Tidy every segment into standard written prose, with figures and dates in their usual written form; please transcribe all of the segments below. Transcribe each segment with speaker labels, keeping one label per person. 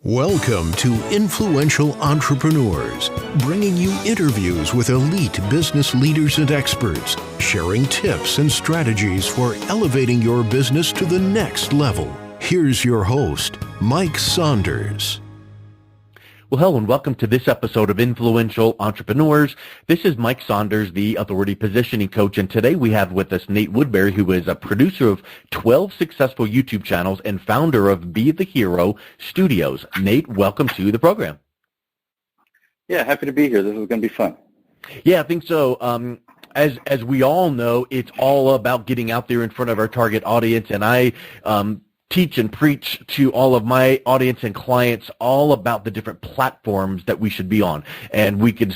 Speaker 1: Welcome to Influential Entrepreneurs, bringing you interviews with elite business leaders and experts, sharing tips and strategies for elevating your business to the next level. Here's your host, Mike Saunders.
Speaker 2: Well, hello and welcome to this episode of Influential Entrepreneurs. This is Mike Saunders, the Authority Positioning Coach, and today we have with us Nate Woodbury, who is a producer of 12 successful YouTube channels and founder of Be the Hero Studios. Nate, welcome to the program.
Speaker 3: Yeah, happy to be here. This is going to be fun.
Speaker 2: Yeah, I think so. As we all know, it's all about getting out there in front of our target audience, and I teach and preach to all of my audience and clients all about the different platforms that we should be on. And we can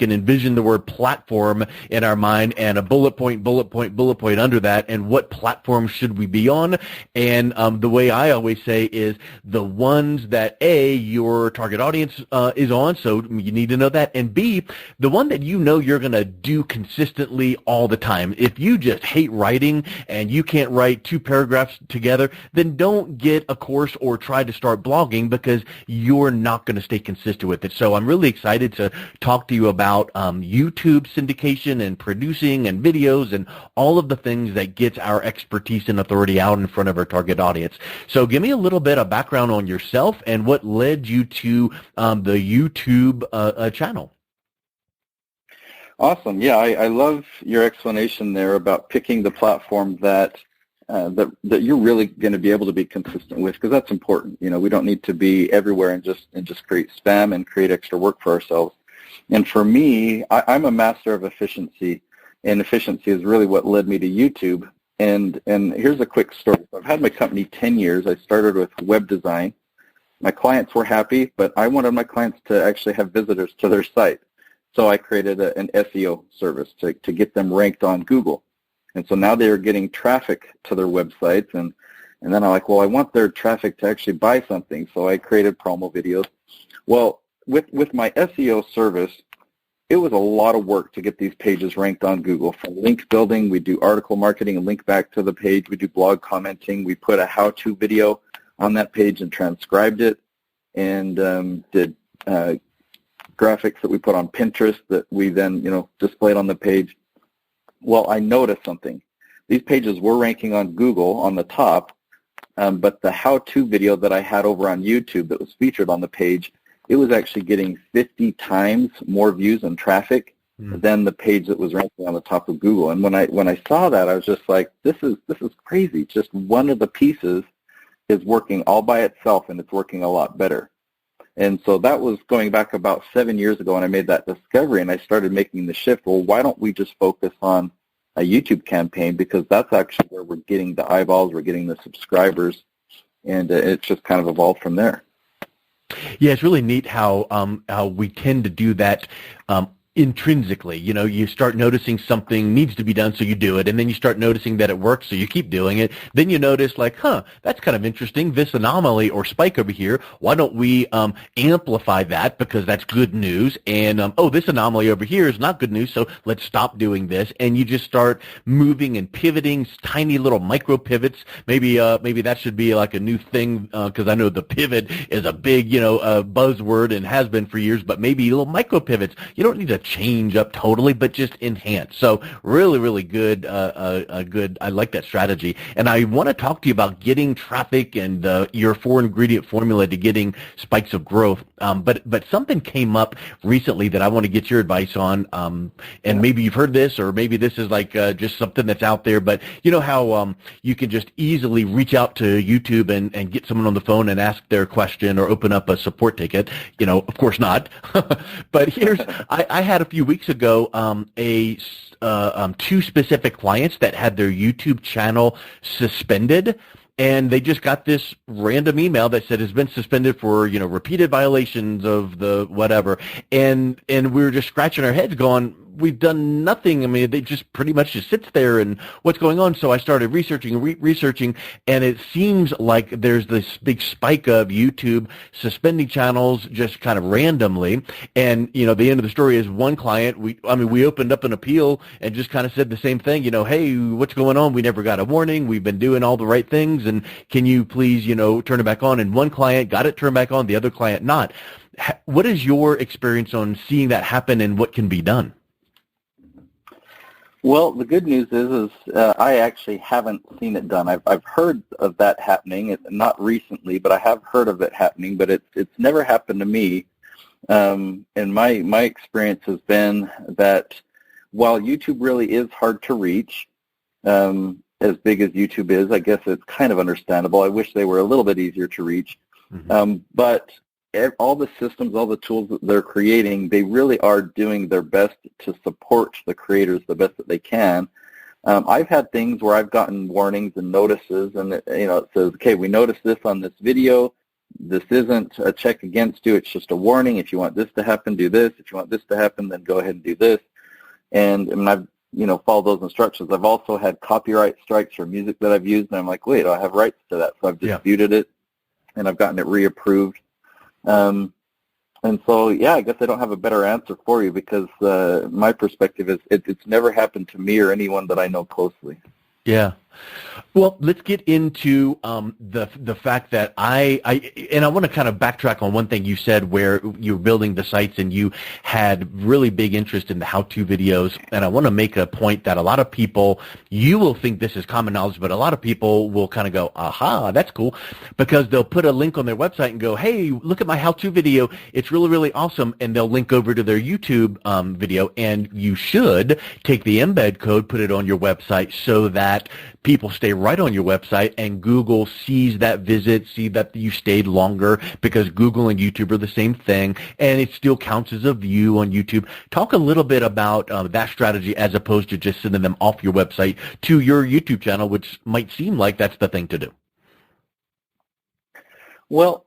Speaker 2: envision the word platform in our mind and a bullet point under that, and what platform should we be on. And the way I always say is the ones that A, your target audience is on, so you need to know that, and B, the one that you know you're going to do consistently all the time. If you just hate writing and you can't write 2 paragraphs together, then don't get a course or try to start blogging, because you're not going to stay consistent with it. So I'm really excited to talk to you about YouTube syndication and producing and videos and all of the things that gets our expertise and authority out in front of our target audience. So give me a little bit of background on yourself and what led you to the YouTube channell.
Speaker 3: Awesome. Yeah, I love your explanation there about picking the platform that you're really going to be able to be consistent with, because that's important. You know, we don't need to be everywhere and just create spam and create extra work for ourselves. And for me, I'm a master of efficiency, and efficiency is really what led me to YouTube. And here's a quick story. I've had my company 10 years. I started with web design. My clients were happy, but I wanted my clients to actually have visitors to their site. So I created an SEO service to get them ranked on Google. And so now they're getting traffic to their websites, and then I'm like, well, I want their traffic to actually buy something, so I created promo videos. Well, with my SEO service, it was a lot of work to get these pages ranked on Google. From link building, we do article marketing and link back to the page. We do blog commenting. We put a how-to video on that page and transcribed it, and did graphics that we put on Pinterest that we then, displayed on the page. Well, I noticed something. These pages were ranking on Google on the top, but the how-to video that I had over on YouTube that was featured on the page, it was actually getting 50 times more views and traffic than the page that was ranking on the top of Google. And when I saw that, I was just like, this is crazy. Just one of the pieces is working all by itself, and it's working a lot better. And so that was going back about 7 years ago, and I made that discovery, and I started making the shift. Well, why don't we just focus on a YouTube campaign, because that's actually where we're getting the eyeballs, we're getting the subscribers, and it's just kind of evolved from there.
Speaker 2: Yeah, it's really neat how we tend to do that intrinsically. You start noticing something needs to be done, so you do it, and then you start noticing that it works, so you keep doing it. Then you notice, like, that's kind of interesting, this anomaly or spike over here. Why don't we amplify that, because that's good news? And this anomaly over here is not good news, so let's stop doing this. And you just start moving and pivoting, tiny little micro pivots. Maybe that should be like a new thing, because I know the pivot is a big buzzword and has been for years. But maybe little micro pivots. You don't need to change up totally, but just enhance. So really, really good. Good. I like that strategy. And I want to talk to you about getting traffic and your 4-ingredient formula to getting spikes of growth. But something came up recently that I want to get your advice on. And maybe you've heard this, or maybe this is like just something that's out there. But you know how you can just easily reach out to YouTube and get someone on the phone and ask their question or open up a support ticket. Of course not. But I had a few weeks ago 2 specific clients that had their YouTube channel suspended, and they just got this random email that said it's been suspended for repeated violations of the whatever, and we were just scratching our heads going, we've done nothing. I mean, they just pretty much just sits there, and what's going on? So I started researching, and it seems like there's this big spike of YouTube suspending channels just kind of randomly. And, you know, the end of the story is one client, we opened up an appeal and just kind of said the same thing, you know, hey, what's going on? We never got a warning. We've been doing all the right things, and can you please, you know, turn it back on? And one client got it turned back on, the other client not. What is your experience on seeing that happen, and what can be done?
Speaker 3: Well, the good news is I actually haven't seen it done. I've heard of that happening, not recently, but I have heard of it happening. But it's never happened to me. And my experience has been that while YouTube really is hard to reach, as big as YouTube is, I guess it's kind of understandable. I wish they were a little bit easier to reach. Mm-hmm. But all the systems, all the tools that they're creating, they really are doing their best to support the creators the best that they can. I've had things where I've gotten warnings and notices, and it says, okay, we noticed this on this video. This isn't a check against you. It's just a warning. If you want this to happen, do this. If you want this to happen, then go ahead and do this. And I've followed those instructions. I've also had copyright strikes for music that I've used, and I'm like, wait, I have rights to that. So I've disputed it, and I've gotten it reapproved. And so, I guess I don't have a better answer for you, because my perspective is it's never happened to me or anyone that I know closely.
Speaker 2: Yeah. Well, let's get into the fact that I want to kind of backtrack on one thing you said, where you were building the sites and you had really big interest in the how-to videos. And I want to make a point that a lot of people, you will think this is common knowledge, but a lot of people will kind of go, aha, that's cool, because they'll put a link on their website and go, hey, look at my how-to video. It's really, really awesome. And they'll link over to their YouTube video. And you should take the embed code, put it on your website so that people stay right on your website, and Google sees that visit, see that you stayed longer, because Google and YouTube are the same thing, and it still counts as a view on YouTube. Talk a little bit about that strategy, as opposed to just sending them off your website to your YouTube channel, which might seem like that's the thing to do.
Speaker 3: Well,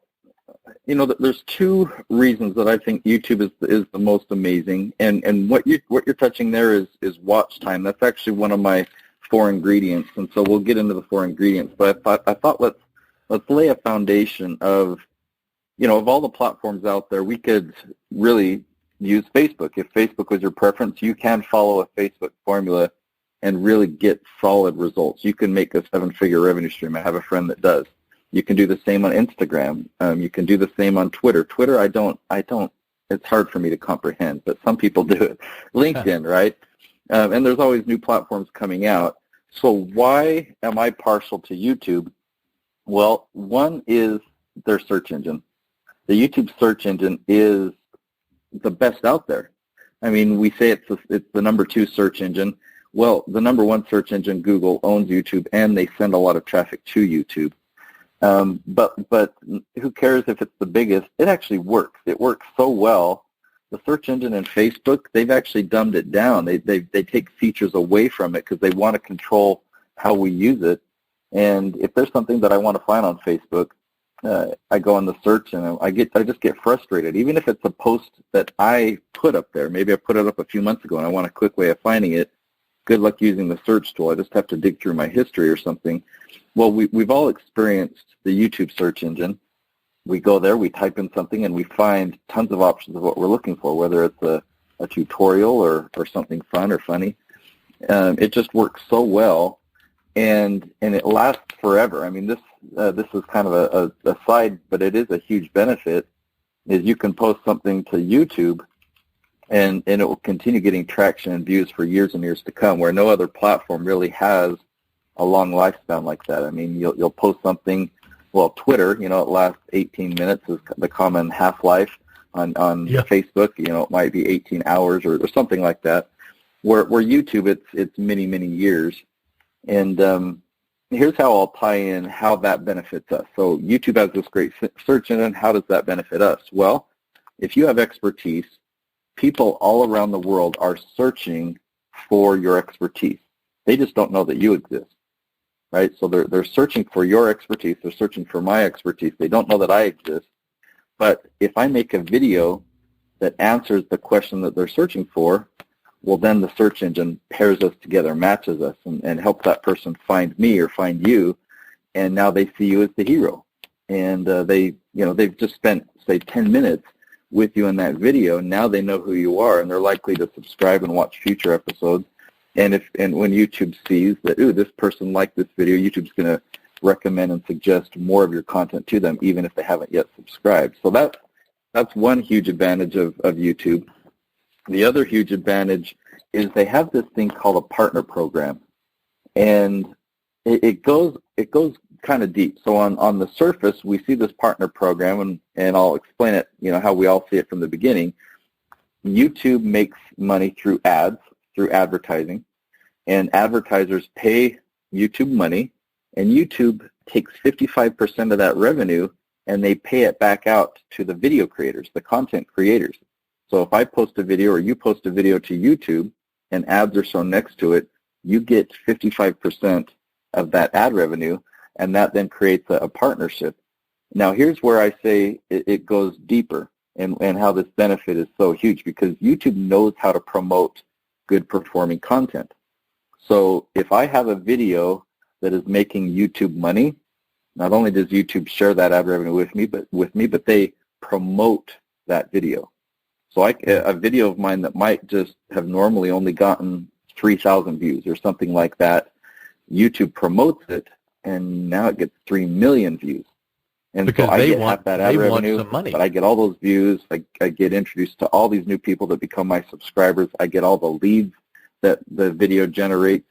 Speaker 3: there's two reasons that I think YouTube is the most amazing, and what you're touching there is watch time. That's actually one of my 4 ingredients, and so we'll get into the 4 ingredients. But I thought let's lay a foundation of all the platforms out there. We could really use Facebook. If Facebook was your preference, you can follow a Facebook formula and really get solid results. You can make a 7-figure revenue stream. I have a friend that does. You can do the same on Instagram. You can do the same on Twitter. Twitter, I don't. It's hard for me to comprehend, but some people do it. LinkedIn, right? And there's always new platforms coming out. So why am I partial to YouTube? Well, one is their search engine. The YouTube search engine is the best out there. I mean, we say it's the number 2 search engine. Well, the number 1 search engine, Google, owns YouTube, and they send a lot of traffic to YouTube. But who cares if it's the biggest? It actually works. It works so well. The search engine and Facebook, they've actually dumbed it down. They take features away from it because they want to control how we use it. And if there's something that I want to find on Facebook, I go on the search and I just get frustrated. Even if it's a post that I put up there, maybe I put it up a few months ago and I want a quick way of finding it. Good luck using the search tool. I just have to dig through my history or something. Well, we've all experienced the YouTube search engine. We go there, we type in something, and we find tons of options of what we're looking for, whether it's a tutorial or something fun or funny. It just works so well, and it lasts forever. I mean, this is kind of a side, but it is a huge benefit, is you can post something to YouTube, and it will continue getting traction and views for years and years to come, where no other platform really has a long lifespan like that. I mean, you'll post something. Well, Twitter, it lasts 18 minutes is the common half-life. On Facebook, it might be 18 hours or something like that. Where YouTube, it's many, many years. And here's how I'll tie in how that benefits us. So YouTube has this great search engine. How does that benefit us? Well, if you have expertise, people all around the world are searching for your expertise. They just don't know that you exist. Right, so they're searching for your expertise. They're searching for my expertise. They don't know that I exist. But if I make a video that answers the question that they're searching for, well, then the search engine pairs us together, matches us, and helps that person find me or find you, and now they see you as the hero. And they've just spent, say, 10 minutes with you in that video. Now they know who you are, and they're likely to subscribe and watch future episodes. And when YouTube sees that, ooh, this person liked this video, YouTube's going to recommend and suggest more of your content to them, even if they haven't yet subscribed. So that's one huge advantage of YouTube. The other huge advantage is they have this thing called a partner program, and it goes kind of deep. So on the surface, we see this partner program, and I'll explain it, how we all see it from the beginning. YouTube makes money through ads, through advertising, and advertisers pay YouTube money, and YouTube takes 55% of that revenue, and they pay it back out to the video creators, the content creators. So if I post a video or you post a video to YouTube and ads are shown next to it, you get 55% of that ad revenue, and that then creates a partnership. Now here's where I say it goes deeper and how this benefit is so huge, because YouTube knows how to promote good performing content. So if I have a video that is making YouTube money, not only does YouTube share that ad revenue with me, but they promote that video. So a video of mine that might just have normally only gotten 3,000 views or something like that, YouTube promotes it, and now it gets 3 million views. And
Speaker 2: because
Speaker 3: so I get half that ad revenue,
Speaker 2: some money.
Speaker 3: But I get all those views. I get introduced to all these new people that become my subscribers. I get all the leads that the video generates.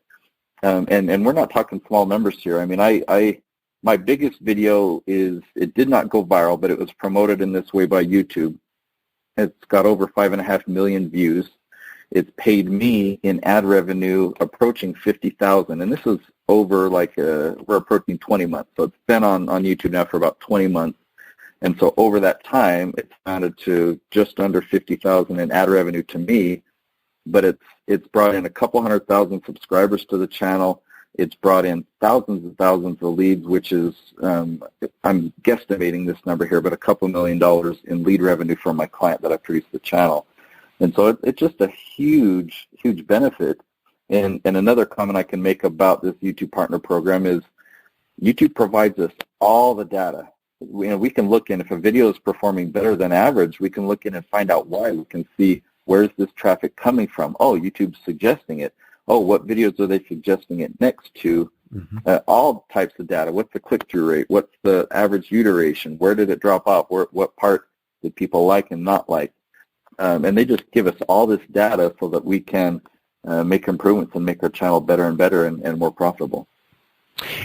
Speaker 3: And we're not talking small numbers here. I mean, my biggest video it did not go viral, but it was promoted in this way by YouTube. It's got over 5.5 million views. It's paid me in ad revenue approaching 50,000, and this is over we're approaching 20 months. So it's been on YouTube now for about 20 months, and so over that time, it's amounted to just under 50,000 in ad revenue to me. But it's brought in a couple 100,000 subscribers to the channel. It's brought in thousands and thousands of leads, which is, I'm guesstimating this number here, but a couple $1 million in lead revenue from my client that I produced the channel. And so it's just a huge, huge benefit. And another comment I can make about this YouTube Partner Program is YouTube provides us all the data. We can look in, if a video is performing better than average, we can look in and find out why. We can see, where's this traffic coming from? Oh, YouTube's suggesting it. Oh, what videos are they suggesting it next to? Mm-hmm. All types of data. What's the click-through rate? What's the average view duration? Where did it drop off? What part did people like and not like? And they just give us all this data so that we can make improvements and make our channel better and better and more profitable.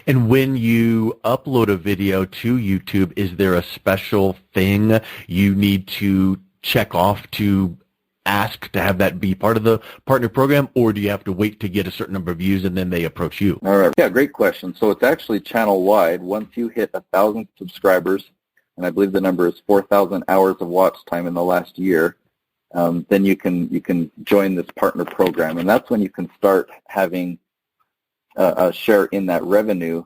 Speaker 2: And when you upload a video to YouTube, is there a special thing you need to check off to ask to have that be part of the partner program, or do you have to wait to get a certain number of views and then they approach you?
Speaker 3: All right. Yeah, great question. So it's actually channel-wide. Once you hit 1,000 subscribers, and I believe the number is 4,000 hours of watch time in the last year, then you can join this partner program, and that's when you can start having a share in that revenue.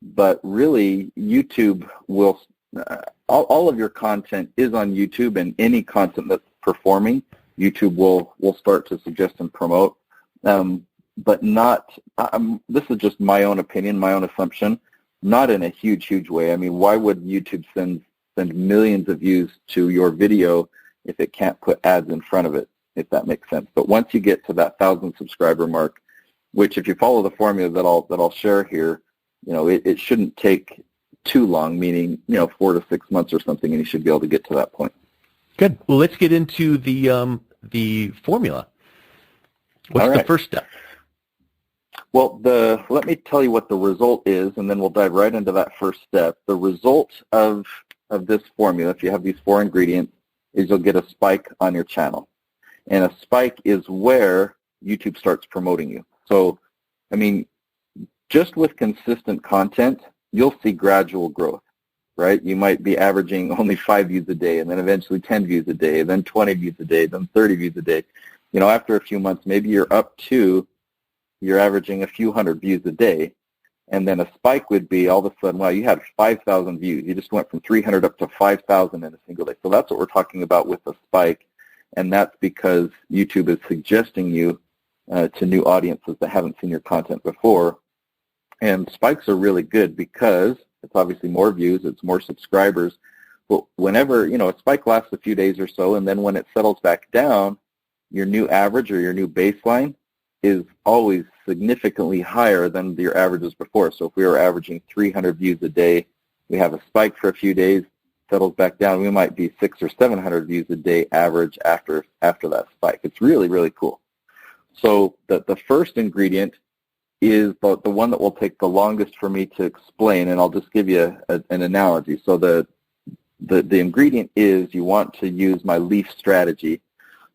Speaker 3: But really, YouTube will all of your content is on YouTube, and any content that's performing, YouTube will start to suggest and promote, but not, this is just my own opinion, my own assumption, not in a huge way. I mean, why would YouTube send millions of views to your video if it can't put ads in front of it, if that makes sense? But once you get to that 1,000 subscriber mark, which if you follow the formula that I'll share here, it shouldn't take too long, meaning 4 to 6 months or something, and you should be able to get to that point.
Speaker 2: Good. Well, let's get into the formula. What's the first step?
Speaker 3: Well, let me tell you what the result is, and then we'll dive right into that first step. The result of this formula, if you have these 4 ingredients, is you'll get a spike on your channel. And a spike is where YouTube starts promoting you. So, I mean, just with consistent content, you'll see gradual growth, right? You might be averaging only 5 views a day, and then eventually 10 views a day, then 20 views a day, then 30 views a day. After a few months, maybe you're averaging a few hundred views a day, and then a spike would be all of a sudden, wow, you had 5,000 views. You just went from 300 up to 5,000 in a single day. So that's what we're talking about with a spike. and that's because YouTube is suggesting you to new audiences that haven't seen your content before. And spikes are really good because it's obviously more views, it's more subscribers. But whenever, a spike lasts a few days or so, and then when it settles back down, your new average or your new baseline is always significantly higher than your averages before. So if we were averaging 300 views a day, we have a spike for a few days, settles back down, we might be 600 or 700 views a day average after that spike. It's really, really cool. So the first ingredient is the one that will take the longest for me to explain, and I'll just give you an analogy. So the ingredient is you want to use my leaf strategy,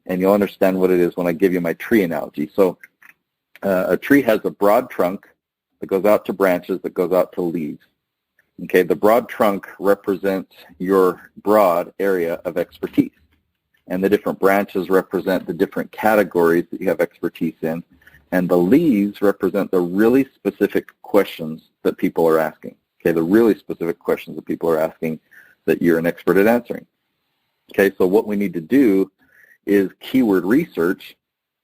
Speaker 3: and you'll understand what it is when I give you my tree analogy. So a tree has a broad trunk that goes out to branches that goes out to leaves. Okay, the broad trunk represents your broad area of expertise, and the different branches represent the different categories that you have expertise in, and the leaves represent the really specific questions that people are asking. Okay, the really specific questions that people are asking that you're an expert at answering. Okay, so what we need to do is keyword research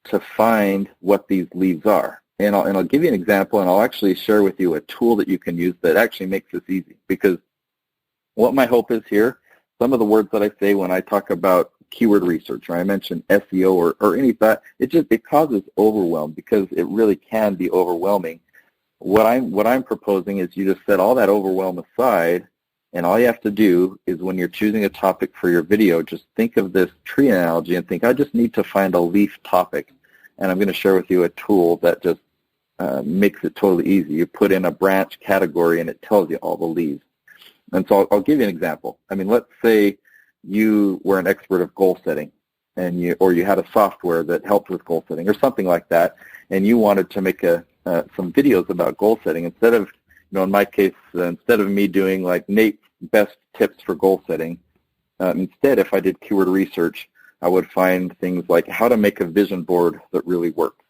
Speaker 3: to find what these leads are. And I'll give you an example, and I'll actually share with you a tool that you can use that actually makes this easy. Because what my hope is here, some of the words that I say when I talk about keyword research, or I mention SEO or any of that, it causes overwhelm because it really can be overwhelming. What I'm proposing is you just set all that overwhelm aside, and all you have to do is when you're choosing a topic for your video, just think of this tree analogy and think, I just need to find a leaf topic. And I'm going to share with you a tool that just makes it totally easy. You put in a branch category and it tells you all the leaves. And so I'll give you an example. I mean, let's say you were an expert of goal setting, and you had a software that helped with goal setting or something like that, and you wanted to make some videos about goal setting. Instead of, in my case, instead of me doing like Nate's best tips for goal setting, instead if I did keyword research, I would find things like how to make a vision board that really works,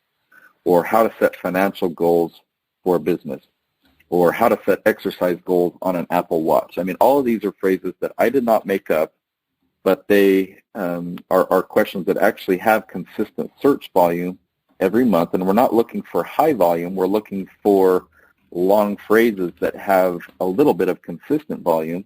Speaker 3: or how to set financial goals for a business, or how to set exercise goals on an Apple Watch. I mean, all of these are phrases that I did not make up, but they are questions that actually have consistent search volume every month. And we're not looking for high volume. We're looking for long phrases that have a little bit of consistent volume,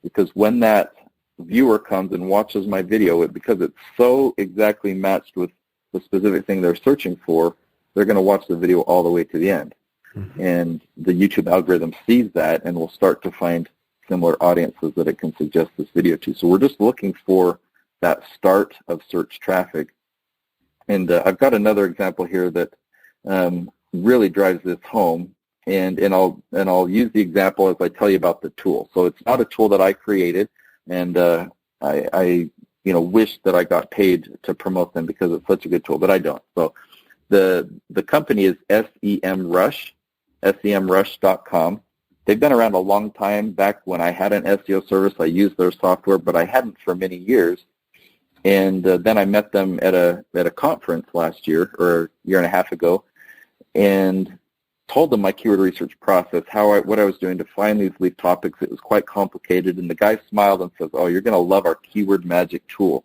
Speaker 3: because when that viewer comes and watches my video, because it's so exactly matched with the specific thing they're searching for, they're going to watch the video all the way to the end. Mm-hmm. And the YouTube algorithm sees that and will start to find similar audiences that it can suggest this video to. So we're just looking for that start of search traffic. And I've got another example here that really drives this home. And I'll use the example as I tell you about the tool. So it's not a tool that I created, and I wish that I got paid to promote them because it's such a good tool, but I don't. So the company is SEMrush, semrush.com. They've been around a long time. Back when I had an SEO service, I used their software, but I hadn't for many years. And then I met them at a conference last year, or a year and a half ago, and told them my keyword research process, what I was doing to find these lead topics. It was quite complicated, and the guy smiled and says, "Oh, you're going to love our keyword magic tool."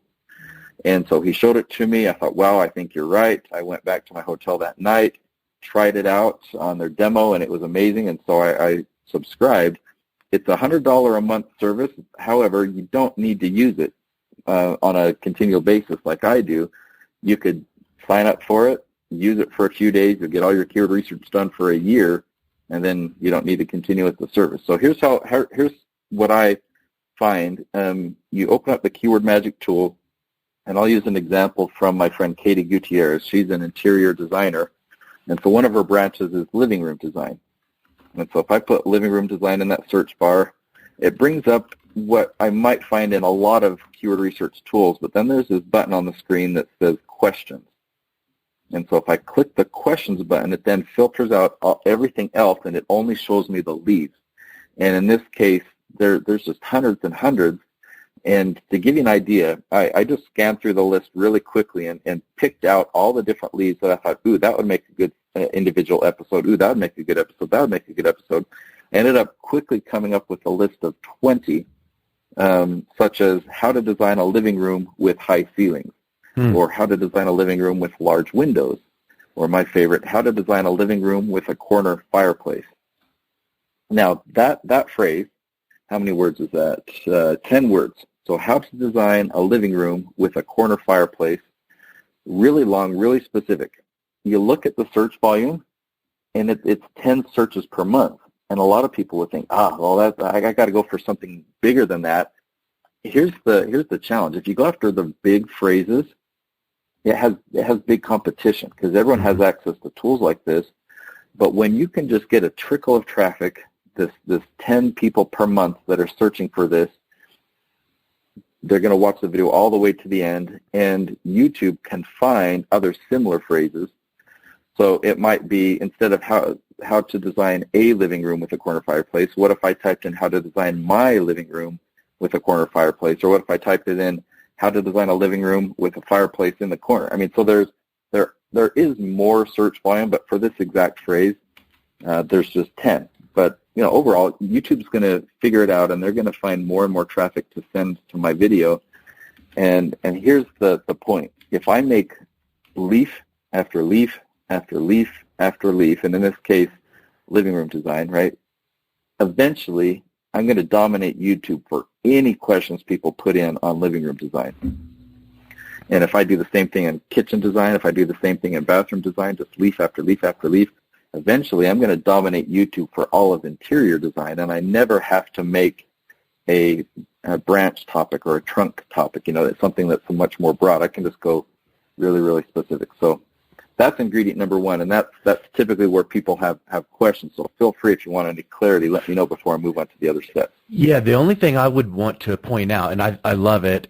Speaker 3: And so he showed it to me. I thought, wow, I think you're right. I went back to my hotel that night, tried it out on their demo, and it was amazing, and so I subscribed. It's a $100 a month service. However, you don't need to use it on a continual basis like I do. You could sign up for it, use it for a few days, you'll get all your keyword research done for a year, and then you don't need to continue with the service. So here's what I find. You open up the Keyword Magic tool, and I'll use an example from my friend Katie Gutierrez. She's an interior designer, and so one of her branches is living room design. And so if I put living room design in that search bar, it brings up what I might find in a lot of keyword research tools, but then there's this button on the screen that says questions. And so if I click the questions button, it then filters out everything else, and it only shows me the leads. And in this case, there's just hundreds and hundreds. And to give you an idea, I just scanned through the list really quickly and picked out all the different leads that I thought, ooh, that would make a good individual episode. Ooh, that would make a good episode. That would make a good episode. I ended up quickly coming up with a list of 20, such as how to design a living room with high ceilings. or how to design a living room with large windows, or my favorite, how to design a living room with a corner fireplace. Now, that phrase, how many words is that? 10 words. So how to design a living room with a corner fireplace, really long, really specific. You look at the search volume, and it's 10 searches per month. And a lot of people would think, well, I got to go for something bigger than that. Here's the challenge. If you go after the big phrases, it has big competition because everyone has access to tools like this. But when you can just get a trickle of traffic, this 10 people per month that are searching for this, they're going to watch the video all the way to the end, and YouTube can find other similar phrases. So it might be, instead of how to design a living room with a corner fireplace, what if I typed in how to design my living room with a corner fireplace? Or what if I typed it in how to design a living room with a fireplace in the corner? I mean, so there is more search volume, but for this exact phrase, there's just 10. But overall, YouTube's going to figure it out, and they're going to find more and more traffic to send to my video. And here's the point. If I make leaf after leaf after leaf after leaf, and in this case, living room design, right? Eventually, I'm going to dominate YouTube for any questions people put in on living room design. And if I do the same thing in kitchen design, if I do the same thing in bathroom design, just leaf after leaf after leaf, eventually I'm going to dominate YouTube for all of interior design, and I never have to make a branch topic or a trunk topic. It's something that's much more broad. I can just go really, really specific. So that's ingredient number one, and that's typically where people have questions. So feel free, if you want any clarity, let me know before I move on to the other steps.
Speaker 2: Yeah, the only thing I would want to point out, and I love it,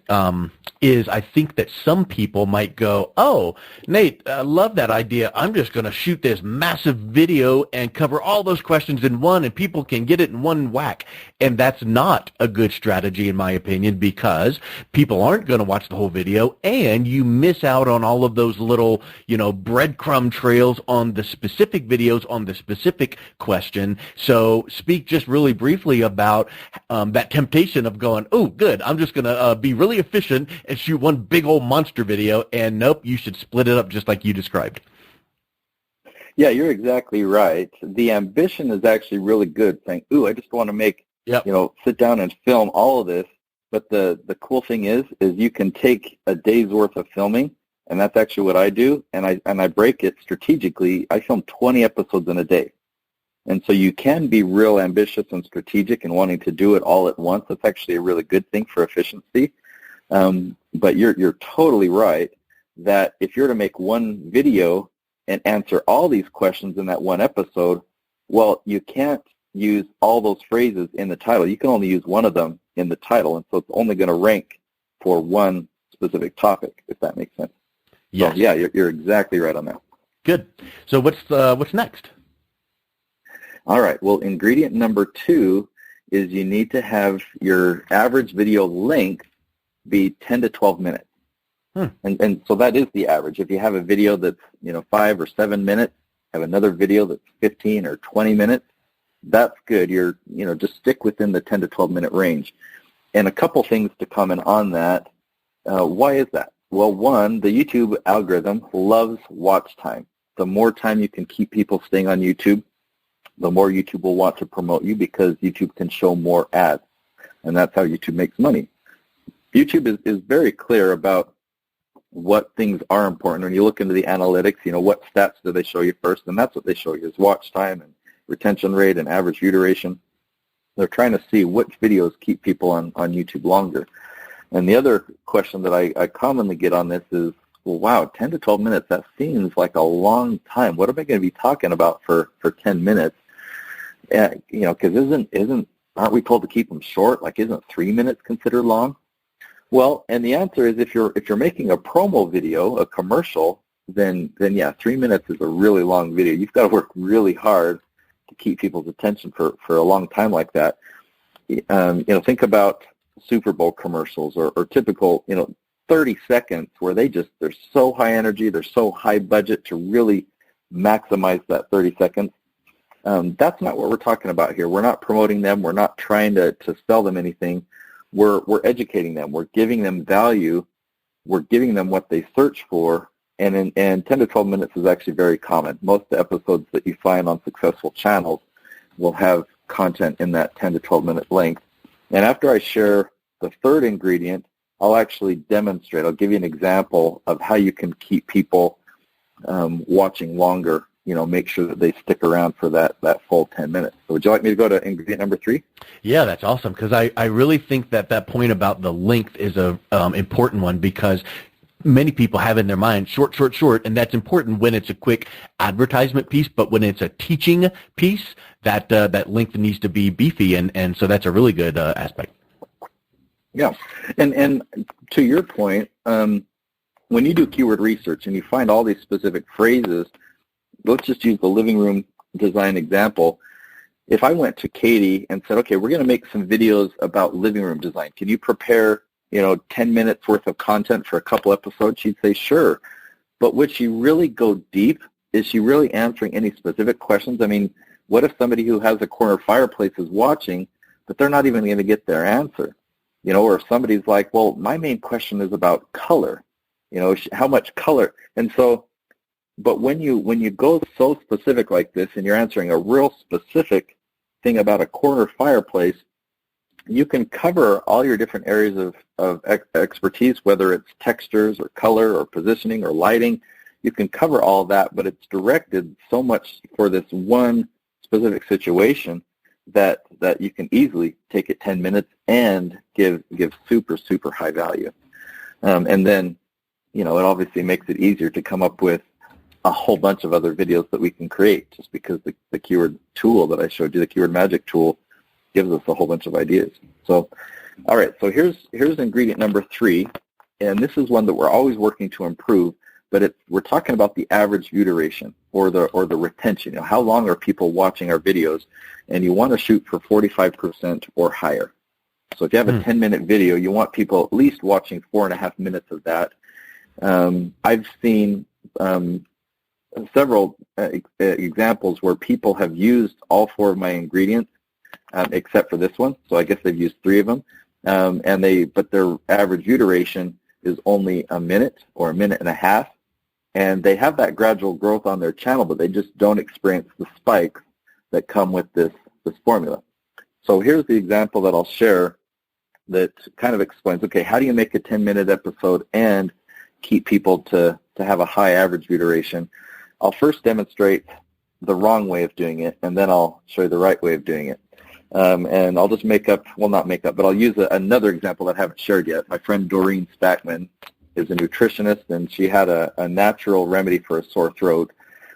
Speaker 2: is I think that some people might go, oh, Nate, I love that idea. I'm just going to shoot this massive video and cover all those questions in one, and people can get it in one whack. And that's not a good strategy, in my opinion, because people aren't going to watch the whole video, and you miss out on all of those little, breadcrumb trails on the specific videos on the specific question. So speak just really briefly about that temptation of going, oh, good, I'm just going to be really efficient and shoot one big old monster video, and nope, you should split it up just like you described.
Speaker 3: Yeah, you're exactly right. The ambition is actually really good, saying, ooh, I just want to make, sit down and film all of this. But the cool thing is you can take a day's worth of filming, and that's actually what I do, and I break it strategically. I film 20 episodes in a day. And so you can be real ambitious and strategic and wanting to do it all at once. That's actually a really good thing for efficiency. But you're totally right that if you're to make one video and answer all these questions in that one episode, well, you can't use all those phrases in the title. You can only use one of them in the title, and so it's only going to rank for one specific topic, if that makes sense.
Speaker 2: Yes.
Speaker 3: So, yeah, you're exactly right on that.
Speaker 2: Good. So what's next?
Speaker 3: All right. Well, ingredient number 2 is you need to have your average video length be 10 to 12 minutes. And so that is the average. If you have a video that's 5 or 7 minutes, have another video that's 15 or 20 minutes, that's good. You're just stick within the 10 to 12 minute range. And a couple things to comment on that. Why is that? Well, one, the YouTube algorithm loves watch time. The more time you can keep people staying on YouTube, the more YouTube will want to promote you, because YouTube can show more ads, and that's how YouTube makes money. YouTube is very clear about what things are important. When you look into the analytics, what stats do they show you first, and that's what they show you is watch time and retention rate and average view duration. They're trying to see which videos keep people on YouTube longer. And the other question that I commonly get on this is, well, wow, 10 to 12 minutes, that seems like a long time. What am I going to be talking about for 10 minutes? Because aren't we told to keep them short? Like, isn't 3 minutes considered long? Well, and the answer is if you're making a promo video, a commercial, then yeah, 3 minutes is a really long video. You've got to work really hard to keep people's attention for a long time like that. Think about Super Bowl commercials or typical 30 seconds where they're so high energy, they're so high budget to really maximize that 30 seconds. That's not what we're talking about here. We're not promoting them. We're not trying to sell them anything. We're educating them. We're giving them value we're giving them what they search for, and 10 to 12 minutes is actually very common. Most of the episodes that you find on successful channels will have content in that 10 to 12 minute length. And after I share the third ingredient, I'll actually demonstrate. I'll give you an example of how you can keep people watching longer, make sure that they stick around for that full 10 minutes. So would you like me to go to ingredient number 3?
Speaker 2: Yeah, that's awesome, because I really think that point about the length is a important one, because many people have in their mind short, and that's important when it's a quick advertisement piece, but when it's a teaching piece, that length needs to be beefy, and so that's a really good aspect.
Speaker 3: Yeah, and to your point, when you do keyword research and you find all these specific phrases, let's just use the living room design example. If I went to Katie and said, okay, we're going to make some videos about living room design, can you prepare 10 minutes worth of content for a couple episodes? She'd say, sure. But would she really go deep? Is she really answering any specific questions? I mean, what if somebody who has a corner fireplace is watching, but they're not even going to get their answer? Or if somebody's like, well, my main question is about color, how much color? And so, but when you go so specific like this and you're answering a real specific thing about a corner fireplace, you can cover all your different areas of expertise, whether it's textures or color or positioning or lighting. You can cover all that, but it's directed so much for this one specific situation that you can easily take it 10 minutes and give super, super high value. And then, it obviously makes it easier to come up with a whole bunch of other videos that we can create, just because the keyword tool that I showed you, the keyword magic tool, gives us a whole bunch of ideas. So, all right, so here's ingredient number 3, and this is one that we're always working to improve, but we're talking about the average view duration or the retention. How long are people watching our videos? And you want to shoot for 45% or higher. So if you have a 10-minute video, you want people at least watching 4.5 minutes of that. I've seen several examples where people have used all 4 of my ingredients, except for this one. So I guess they've used 3 of them, but their average view duration is only a minute or a minute and a half, and they have that gradual growth on their channel, but they just don't experience the spikes that come with this formula. So here's the example that I'll share that kind of explains, okay, how do you make a 10-minute episode and keep people to have a high average view duration? I'll first demonstrate the wrong way of doing it, and then I'll show you the right way of doing it. And I'll just but I'll use another example that I haven't shared yet. My friend Doreen Stackman is a nutritionist, and she had a natural remedy for a sore throat.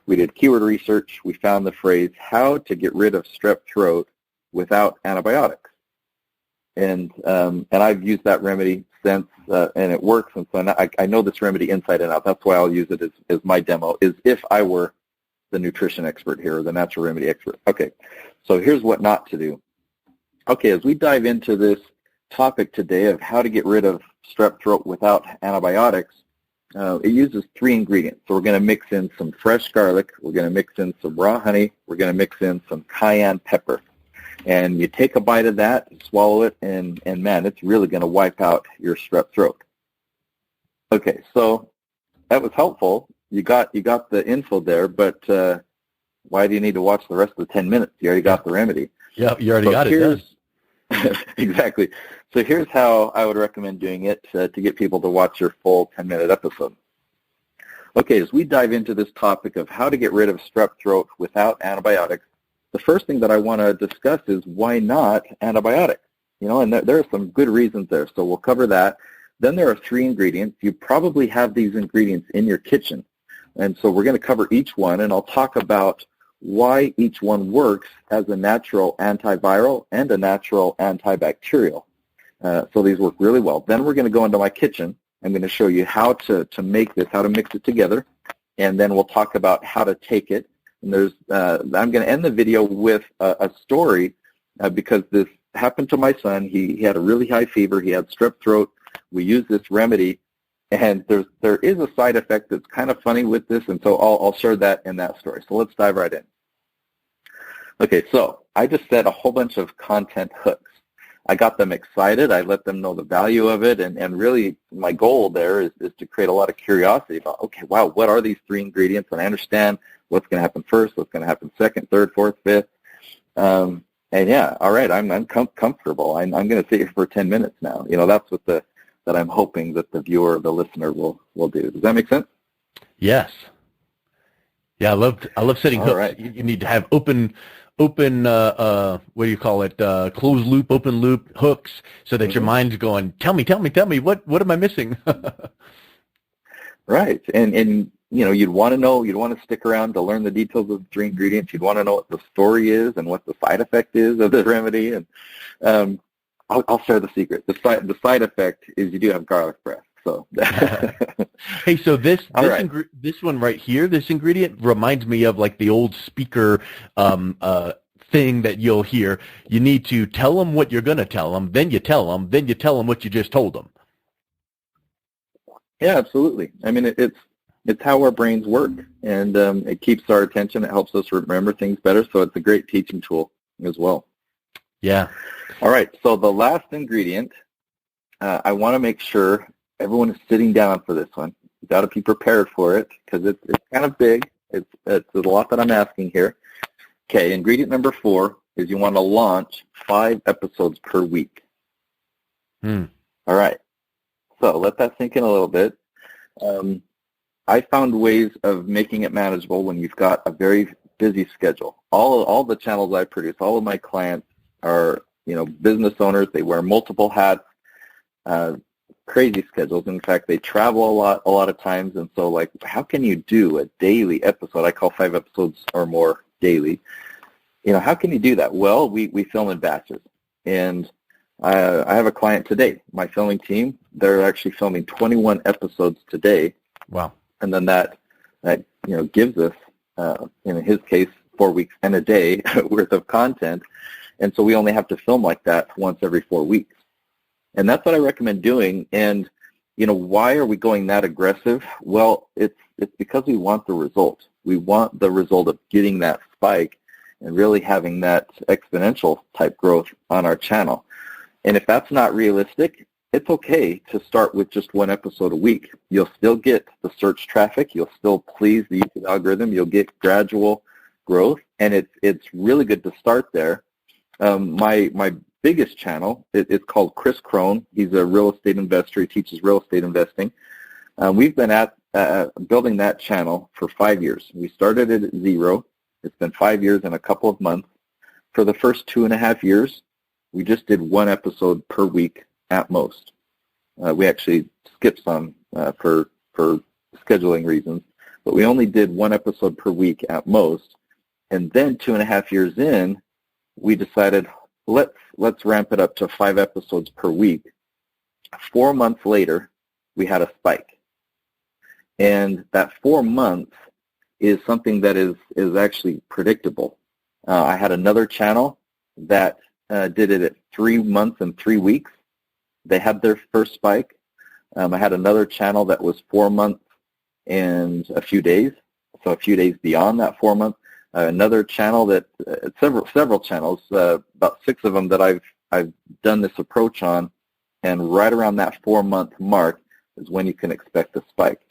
Speaker 3: We did keyword research. We found the phrase, how to get rid of strep throat without antibiotics. And I've used that remedy since, and it works. And so I know this remedy inside and out. That's why I'll use it as my demo, is if I were the nutrition expert here, or the natural remedy expert. Okay, so here's what not to do. Okay, as we dive into this topic today of how to get rid of strep throat without antibiotics, it uses 3 ingredients. So we're going to mix in some fresh garlic, we're going to mix in some raw honey, we're going to mix in some cayenne pepper. And you take a bite of that, swallow it, and man, it's really going to wipe out your strep throat. Okay, so that was helpful. You got the info there, but why do you need to watch the rest of the 10 minutes? You already got the remedy.
Speaker 2: Yeah, you already got it.
Speaker 3: Exactly. So here's how I would recommend doing it to get people to watch your full 10-minute episode. Okay, as we dive into this topic of how to get rid of strep throat without antibiotics, the first thing that I want to discuss is why not antibiotics? And there are some good reasons there, so we'll cover that. Then there are 3 ingredients. You probably have these ingredients in your kitchen, and so we're going to cover each one, and I'll talk about why each one works as a natural antiviral and a natural antibacterial. So these work really well. Then we're going to go into my kitchen. I'm going to show you how to make this, how to mix it together, and then we'll talk about how to take it. And I'm going to end the video with a story because this happened to my son. He had a really high fever. He had strep throat. We used this remedy, and there is a side effect that's kind of funny with this, and so I'll share that in that story. So let's dive right in. Okay, so I just set a whole bunch of content hooks. I got them excited. I let them know the value of it, and really my goal there is to create a lot of curiosity about, okay, wow, what are these 3 ingredients? And I understand what's going to happen first, what's going to happen second, third, fourth, fifth. And yeah, all right, I'm comfortable. I'm going to sit here for 10 minutes now. That's what that I'm hoping that the viewer, the listener will do. Does that make sense?
Speaker 2: Yes. Yeah, I love setting hooks.
Speaker 3: Right.
Speaker 2: You need to have open what do you call it, closed loop, open loop hooks, so that your mind's going, tell me, what am I missing?
Speaker 3: Right. And you'd want to stick around to learn the details of the 3 ingredients. You'd want to know what the story is and what the side effect is of the remedy. And I'll share the secret. The side effect is you do have garlic breath. So
Speaker 2: hey, so this one right here, this ingredient reminds me of like the old speaker thing that you'll hear. You need to tell them what you're going to tell them, then you tell them, then you tell them what you just told them.
Speaker 3: Yeah, absolutely. I mean, it's how our brains work, and it keeps our attention. It helps us remember things better, so it's a great teaching tool as well.
Speaker 2: Yeah.
Speaker 3: All right, so the last ingredient, I want to make sure everyone is sitting down for this one. You've got to be prepared for it because it's kind of big. It's a lot that I'm asking here. Okay, ingredient number 4 is you want to launch 5 episodes per week. All right, so let that sink in a little bit. I found ways of making it manageable when you've got a very busy schedule. All the channels I produce, all of my clients are business owners. They wear multiple hats. Crazy schedules. In fact, they travel a lot of times, and so like, how can you do a daily episode? I call 5 episodes or more daily. How can you do that? Well, we film in batches, and I have a client today. My filming team, they're actually filming 21 episodes today.
Speaker 2: Wow!
Speaker 3: And then that gives us, in his case, 4 weeks and a day worth of content, and so we only have to film like that once every 4 weeks. And that's what I recommend doing. And, why are we going that aggressive? Well, it's because we want the result. We want the result of getting that spike and really having that exponential type growth on our channel. And if that's not realistic, it's okay to start with just 1 episode a week. You'll still get the search traffic. You'll still please the YouTube algorithm. You'll get gradual growth. And it's really good to start there. My biggest channel, it's called Chris Crone. He's a real estate investor. He teaches real estate investing. We've been at building that channel for 5 years. We started it at 0. It's been 5 years and a couple of months. For the first 2.5 years, we just did 1 episode per week at most. We actually skipped some for scheduling reasons, but we only did 1 episode per week at most. And then 2.5 years in, we decided, let's ramp it up to 5 episodes per week. 4 months later, we had a spike. And that 4 months is something that is actually predictable. I had another channel that did it at 3 months and 3 weeks. They had their first spike. I had another channel that was 4 months and a few days, so a few days beyond that 4 months. Another channel that several channels, about 6 of them that I've done this approach on, and right around that 4 month mark is when you can expect a spike.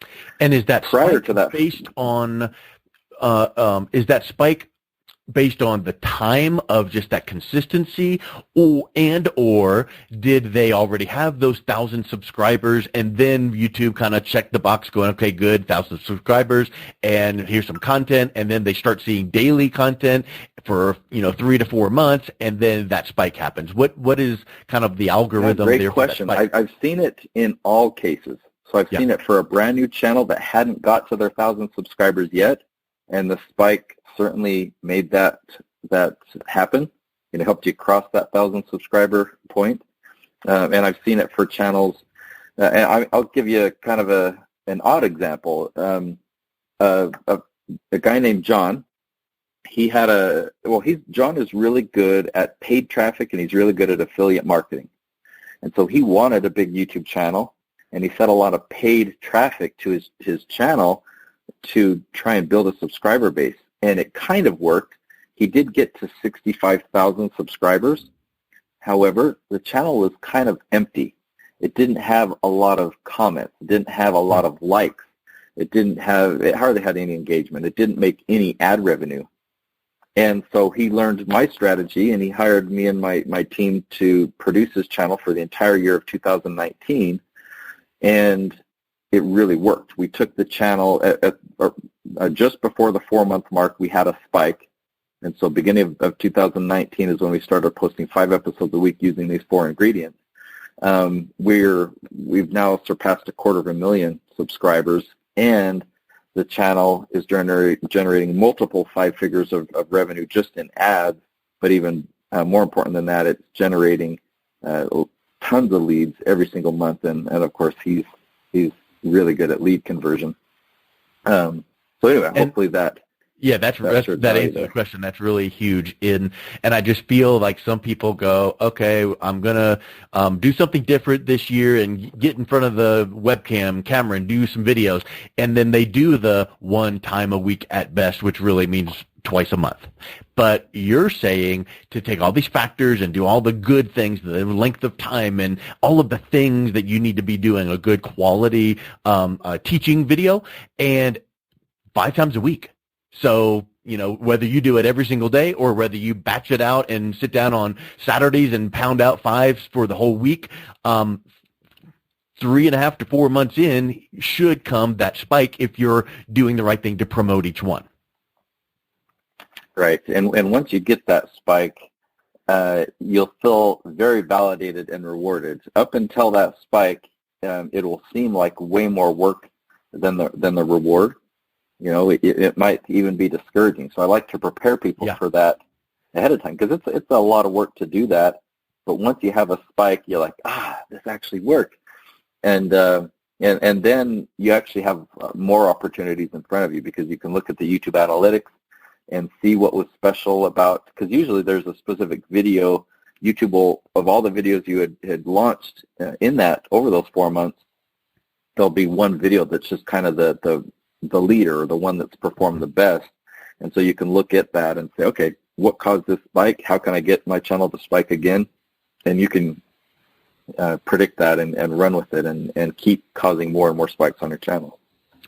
Speaker 2: And is that
Speaker 3: prior
Speaker 2: spike
Speaker 3: to that
Speaker 2: based on? Is that spike based on the time of just that consistency, or did they already have those 1,000 subscribers and then YouTube kind of checked the box going, okay, good, 1,000 subscribers, and here's some content, and then they start seeing daily content for 3 to 4 months, and then that spike happens? What is kind of the algorithm
Speaker 3: there?
Speaker 2: Great
Speaker 3: question.
Speaker 2: For that spike?
Speaker 3: I've seen it in all cases. So I've seen it for a brand new channel that hadn't got to their 1,000 subscribers yet, and the spike certainly made that happen. It helped you cross that 1,000 subscriber point. And I've seen it for channels. And I'll give you kind of an odd example. A guy named John. John is really good at paid traffic, and he's really good at affiliate marketing. And so he wanted a big YouTube channel, and he set a lot of paid traffic to his channel to try and build a subscriber base. And it kind of worked. He did get to 65,000 subscribers. However, the channel was kind of empty. It didn't have a lot of comments. It didn't have a lot of likes. It hardly had any engagement. It didn't make any ad revenue. And so he learned my strategy, and he hired me and my team to produce his channel for the entire year of 2019, and it really worked. We took the channel just before the 4-month mark. We had a spike, and so beginning of 2019 is when we started posting 5 episodes a week using these 4 ingredients. We've now surpassed 250,000 subscribers, and the channel is generating multiple 5 figures of revenue just in ads, but even more important than that, it's generating tons of leads every single month, and of course he's really good at lead conversion. So anyway, hopefully that.
Speaker 2: Yeah, that answers the question. That's really huge. And I just feel like some people go, okay, I'm gonna do something different this year and get in front of the webcam camera and do some videos, and then they do the 1 time a week at best, which really means twice a month. But you're saying to take all these factors and do all the good things, the length of time and all of the things that you need to be doing, a good quality teaching video, and 5 times a week. So, whether you do it every single day or whether you batch it out and sit down on Saturdays and pound out 5s for the whole week, 3.5 to 4 months in should come that spike if you're doing the right thing to promote each one.
Speaker 3: Right. And once you get that spike, you'll feel very validated and rewarded. Up until that spike, it will seem like way more work than the reward. It might even be discouraging. So I like to prepare people for that ahead of time, because it's a lot of work to do that. But once you have a spike, you're like, this actually worked. And then you actually have more opportunities in front of you, because you can look at the YouTube analytics and see what was special about, because usually there's a specific video. YouTube will, of all the videos you had launched in that over those 4 months, there'll be one video that's just kind of the leader, or the one that's performed the best. And so you can look at that and say, okay, what caused this spike? How can I get my channel to spike again? And you can predict that and run with it and keep causing more and more spikes on your channel.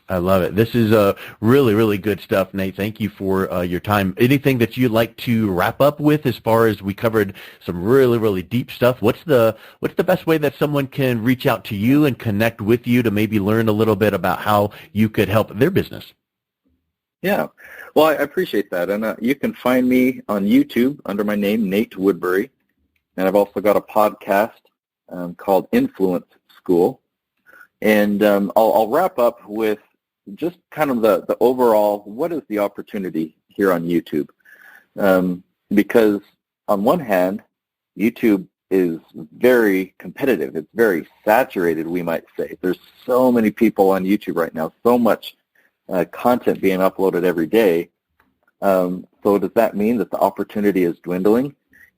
Speaker 2: I love it. This is really, really good stuff, Nate. Thank you for your time. Anything that you'd like to wrap up with, as far as we covered some really, really deep stuff? What's the best way that someone can reach out to you and connect with you to maybe learn a little bit about how you could help their business?
Speaker 3: Yeah. Well, I appreciate that. And you can find me on YouTube under my name, Nate Woodbury. And I've also got a podcast called Influence School. And I'll wrap up with just kind of the overall, what is the opportunity here on YouTube? Because on one hand, YouTube is very competitive. It's very saturated, we might say. There's so many people on YouTube right now, so much content being uploaded every day. So does that mean that the opportunity is dwindling?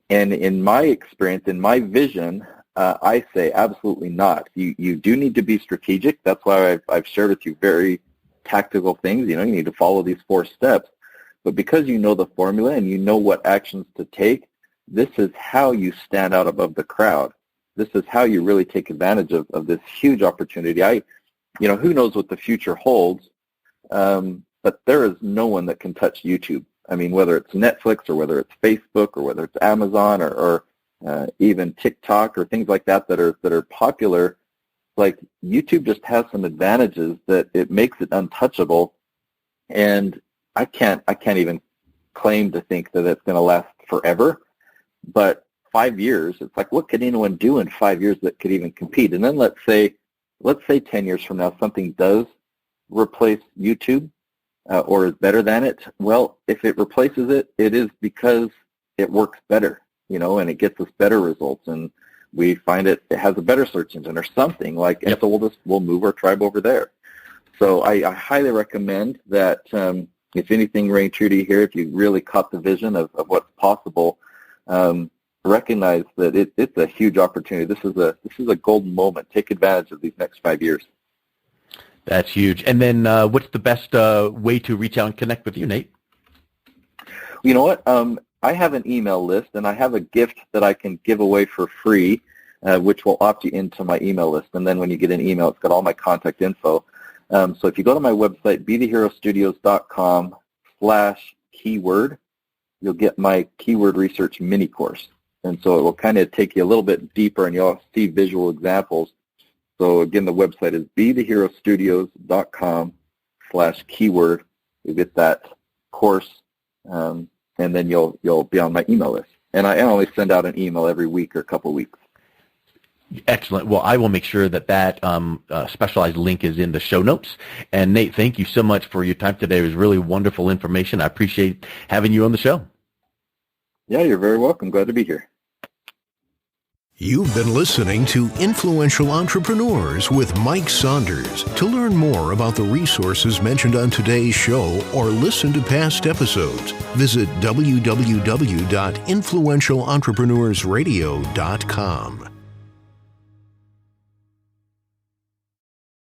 Speaker 3: And in my experience, in my vision, I say absolutely not. You do need to be strategic. That's why I've shared with you very tactical things. You need to follow these 4 steps. But because you know the formula and you know what actions to take, this is how you stand out above the crowd. This is how you really take advantage of this huge opportunity. Who knows what the future holds, but there is no one that can touch YouTube. I mean, whether it's Netflix or whether it's Facebook or whether it's Amazon or even TikTok or things like that are popular, like YouTube just has some advantages that it makes it untouchable, and I can't even claim to think that it's going to last forever. But 5 years, it's like, what could anyone do in 5 years that could even compete? And then let's say 10 years from now something does replace YouTube or is better than it. Well, if it replaces it, it is because it works better, and it gets us better results, and we find it has a better search engine or something like, and so we'll move our tribe over there. So I highly recommend that if anything rang true to you here, if you really caught the vision of what's possible, recognize that it's a huge opportunity. This is a golden moment. Take advantage of these next 5 years.
Speaker 2: That's huge. And then what's the best way to reach out and connect with you, Nate?
Speaker 3: You know what? I have an email list, and I have a gift that I can give away for free, which will opt you into my email list. And then when you get an email, it's got all my contact info. So if you go to my website, betheherostudios.com/keyword, you'll get my keyword research mini course. And so it will kind of take you a little bit deeper, and you'll see visual examples. So again, the website is betheherostudios.com/keyword. You'll get that course, and then you'll be on my email list. And I only send out an email every week or a couple weeks.
Speaker 2: Excellent. Well, I will make sure that specialized link is in the show notes. And Nate, thank you so much for your time today. It was really wonderful information. I appreciate having you on the show.
Speaker 3: Yeah, you're very welcome. Glad to be here.
Speaker 1: You've been listening to Influential Entrepreneurs with Mike Saunders. To learn more about the resources mentioned on today's show or listen to past episodes, visit www.influentialentrepreneursradio.com.